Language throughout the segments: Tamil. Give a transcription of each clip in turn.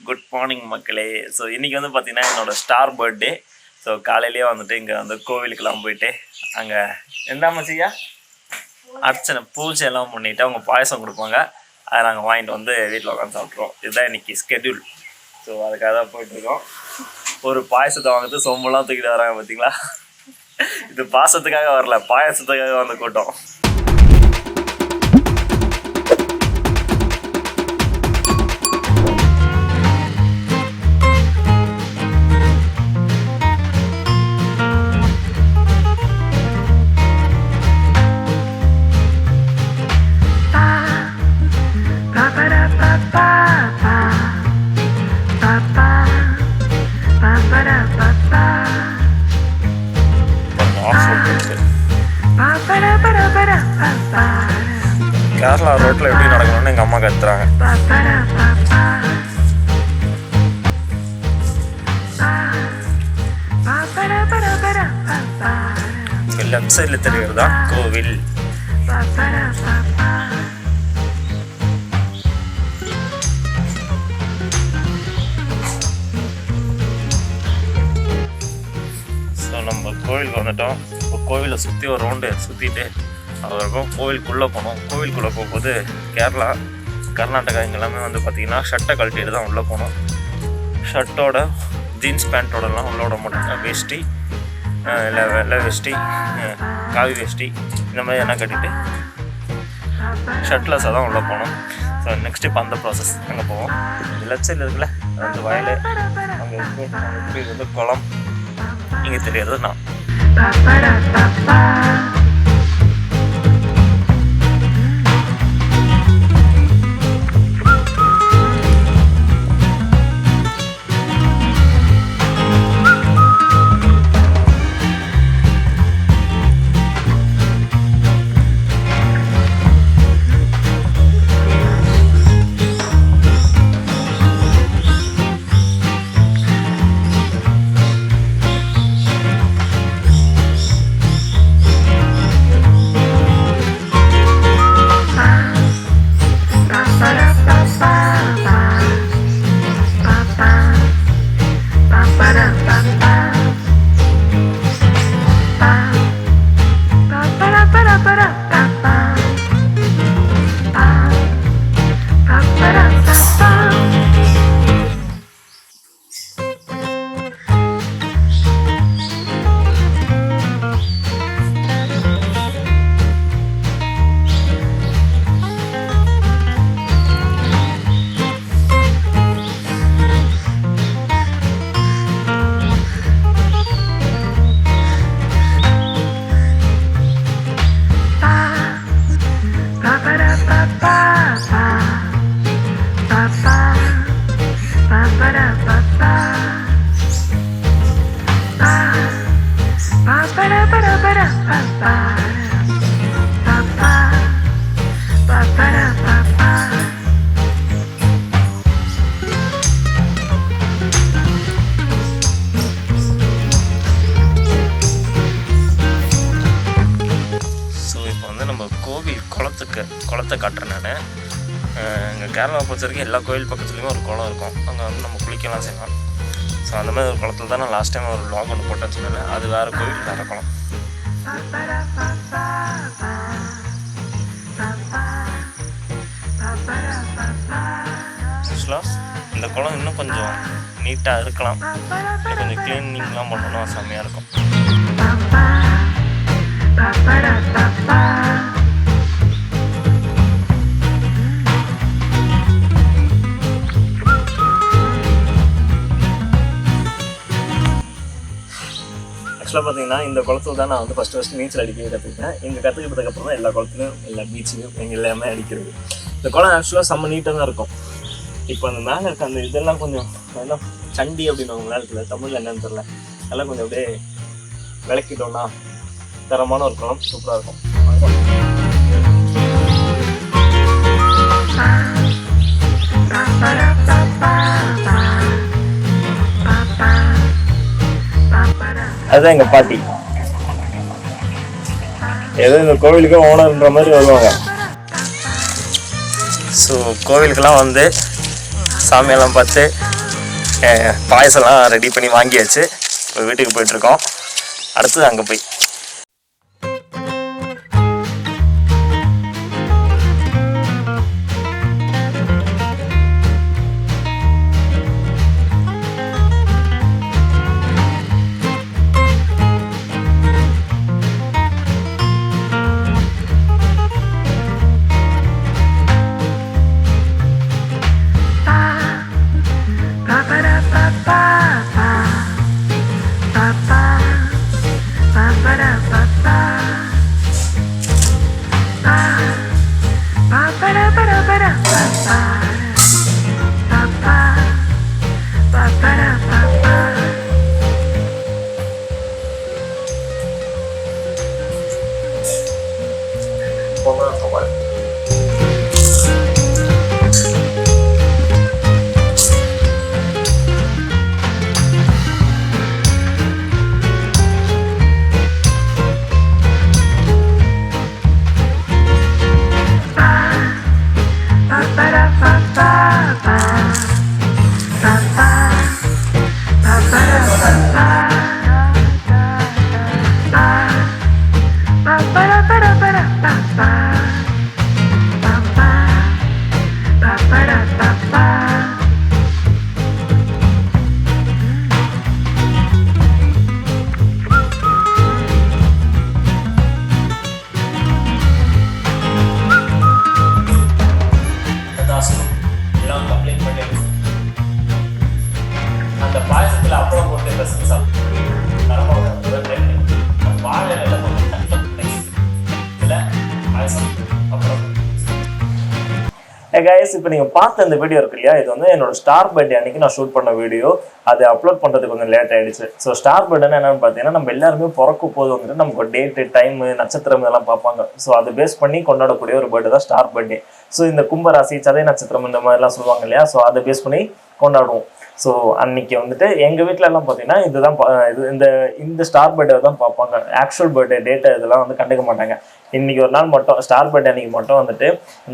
குட் மார்னிங் மக்களே. ஸோ இன்றைக்கி வந்து பார்த்திங்கன்னா என்னோடய ஸ்டார் பர்த்டே. ஸோ காலையிலேயே வந்துட்டு இங்கே வந்து கோவிலுக்கெல்லாம் போயிட்டு அங்கே என்ன மச்சியா அர்ச்சனை பூஜை எல்லாம் பண்ணிவிட்டு அவங்க பாயசம் கொடுப்பாங்க. அதை நாங்கள் வாங்கிட்டு வந்து வீட்டில் உட்காந்து சாப்பிட்ருவோம். இதுதான் இன்றைக்கி ஸ்கெட்யூல். ஸோ அதுக்காக தான் போயிட்டுருக்கோம். ஒரு பாயசத்தை வாங்கிட்டு சொம்பெல்லாம் தூக்கிட்டு வராங்க பார்த்தீங்களா. இது பாசத்துக்காக வரல, பாயசத்துக்காக வந்து கூட்டம். கேரளா ரோட்டில் எப்படி நடக்கணும்னு எங்கள் அம்மா கத்துறாங்க. லெஃப்ட் சைடில் தெரிகிறது தான் கோவில். ஸோ நம்ம கோவிலுக்கு வந்துட்டோம். இப்போ கோவிலை சுற்றி ஒரு ரவுண்டு சுற்றிட்டு அதுக்கப்புறம் கோவிலுக்குள்ளே போனோம். கோவிலுக்குள்ளே போகும்போது கர்நாடகா இங்கெல்லாமே வந்து பார்த்திங்கன்னா ஷர்ட்டை கழட்டிட்டு தான் உள்ளே போனோம். ஷர்ட்டோட ஜீன்ஸ் பேண்ட்டோடலாம் உள்ளே விட மாட்டாங்க. வேஷ்டி இல்லை வெள்ளை வேஷ்டி, காவி வேஷ்டி இந்த மாதிரி எல்லாம் கட்டிட்டு ஷர்ட்லெஸ்ஸாக தான் உள்ளே போனோம். ஸோ நெக்ஸ்ட் இப்போ அந்த ப்ராசஸ் அங்கே போவோம். லெஃப்ட் சைடில் இருக்குல்ல அது வந்து வயல், அங்கே இது வந்து குளம், இங்கே தெரியாது நான். குளத்தை காட்டுறேன் நான். இங்கே கேரளாவை பொறுத்த வரைக்கும் எல்லா கோவில் பக்கத்துலேயுமே ஒரு குளம் இருக்கும். அங்கே வந்து நம்ம குளிக்கலாம் செய்யலாம். ஸோ அந்த மாதிரி ஒரு குளத்தில் தான் நான் லாஸ்ட் டைம் ஒரு vlog ஒன்று போட்டேன்னு சொன்னேன். அது வேறு கோவில் வேறு குளம். ஆக்சுவலாக இந்த குளம் இன்னும் கொஞ்சம் நீட்டாக இருக்கலாம், இன்னும் கொஞ்சம் க்ளீனிங்லாம் பண்ணணும், செம்மையாக இருக்கும். ஆக்சுவலாக பார்த்தீங்கன்னா இந்த குளத்துல தான் நான் வந்து ஃபஸ்ட்டு நீச்சல் அடிக்க கற்றுக்கிட்டேன். இங்கே கற்றுக்கிட்டதுக்கப்புறம் தான் எல்லா குளத்துலையும் எல்லா பீச்சுக்கும் எங்கள் எல்லாமே அடிக்கிறது. இந்த குளம் ஆக்சுவலாக செம்ம நீட்டாக தான் இருக்கும். இப்போ அந்த மேலே இருக்க அந்த இதெல்லாம் கொஞ்சம் என்ன சண்டி அப்படின்னு அவங்களால இருக்குல்ல, தமிழில் என்னன்னு தெரில, அதெல்லாம் கொஞ்சம் அப்படியே விளக்கிட்டோம்னா தரமான ஒரு குளம், சூப்பராக இருக்கும். அதுதான் எங்கள் பாட்டி. ஏதோ இந்த கோவிலுக்கு ஓனர்ன்ற மாதிரி வருவாங்க. ஸோ கோவிலுக்கெல்லாம் வந்து சாமியெல்லாம் பார்த்து பாயசம்லாம் ரெடி பண்ணி வாங்கியாச்சு. இப்போ வீட்டுக்கு போயிட்டுருக்கோம். அடுத்தது அங்கே போய் கைஸ், இப்போ நீங்கள் பார்த்த இந்த வீடியோ இருக்கு இல்லையா, இது வந்து என்னோட ஸ்டார் பர்த்டே அன்னைக்கு நான் ஷூட் பண்ண வீடியோ. அது அப்லோட் பண்ணுறதுக்கு கொஞ்சம் லேட் ஆகிடுச்சு. ஸோ ஸ்டார் பர்த்டேன்னு என்னென்னு பார்த்தீங்கன்னா, நம்ம எல்லாருமே பிறக்கும் போது வந்துட்டு நமக்கு டேட்டு, டைமு, நட்சத்திரம் இதெல்லாம் பார்ப்பாங்க. ஸோ அது பேஸ் பண்ணி கொண்டாடக்கூடிய ஒரு பர்த்டே தான் ஸ்டார் பர்த்டே. ஸோ இந்த கும்பராசி, சதய நட்சத்திரம் இந்த மாதிரிலாம் சொல்லுவாங்க இல்லையா, ஸோ அதை பேஸ் பண்ணி கொண்டாடுவோம். ஸோ அன்னைக்கு வந்துட்டு எங்கள் வீட்டில எல்லாம் பார்த்தீங்கன்னா இதுதான் இந்த ஸ்டார் பர்த்டே தான் பார்ப்பாங்க. ஆக்சுவல் பர்த்டே டேட்டை இதெல்லாம் வந்து கண்டுக்க மாட்டாங்க. இன்னைக்கு ஒரு நாள் மட்டும் ஸ்டார் பர்த்டே அன்னைக்கு மட்டும் வந்துட்டு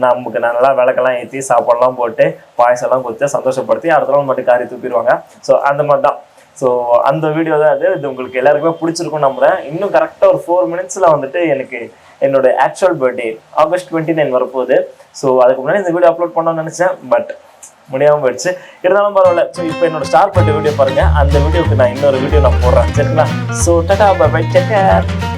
நமக்கு நல்லா விளக்கெல்லாம் ஏற்றி சாப்பாடுலாம் போட்டு பாயசம்லாம் கொடுத்து சந்தோஷப்படுத்தி அடுத்த நாள் மட்டும் காரி தூக்கிடுவாங்க. ஸோ அந்த மாதிரி தான். ஸோ அந்த வீடியோ தான் இது உங்களுக்கு எல்லாருக்குமே பிடிச்சிருக்கும் நம்புறேன். இன்னும் கரெக்டாக ஒரு 4 minutes வந்துட்டு எனக்கு என்னோட ஆக்சுவல் பர்த்டே ஆகஸ்ட் 29 வரப்போகுது. ஸோ அதுக்கு முன்னாடி இந்த வீடியோ அப்லோட் பண்ணணும்னு நினச்சேன், பட் முடியாமல் போயிடுச்சு. இருந்தாலும் பரவாயில்ல. ஸோ இப்போ என்னோட ஸ்டார் பர்த்டே வீடியோ பாருங்கள். அந்த வீடியோக்கு நான் இன்னொரு வீடியோ நான் போடுறேன், சரிங்களா? So tata, bye bye, take care.